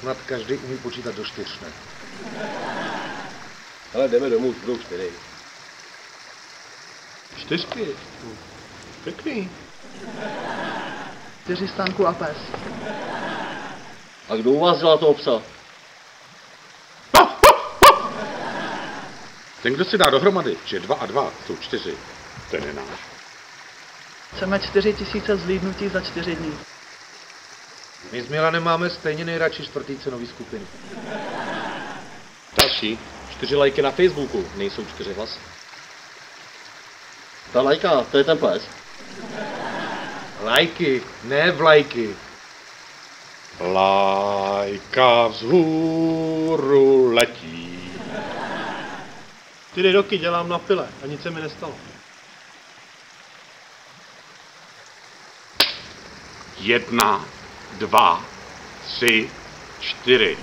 Snad každý umí počítat do 4, ne? Ale jdeme domů, už budou 4. 4. Pěkný. 4 stánku a pes. A kdo u vás dělá toho psa? Ten, kdo si dá dohromady, že 2 a 2 jsou 4, ten je náš. Chceme 4000 zhlídnutí za 4 dní. My s Milanem máme stejně nejradši 4. cenový skupiny. Další. 4 lajky na Facebooku, nejsou 4 hlasy. Ta lajka, to je ten pes. Lajky, ne vlajky. Lajka vzhůru letí. 4 roky dělám na pile a nic se mi nestalo. 1, 2, 3, 4.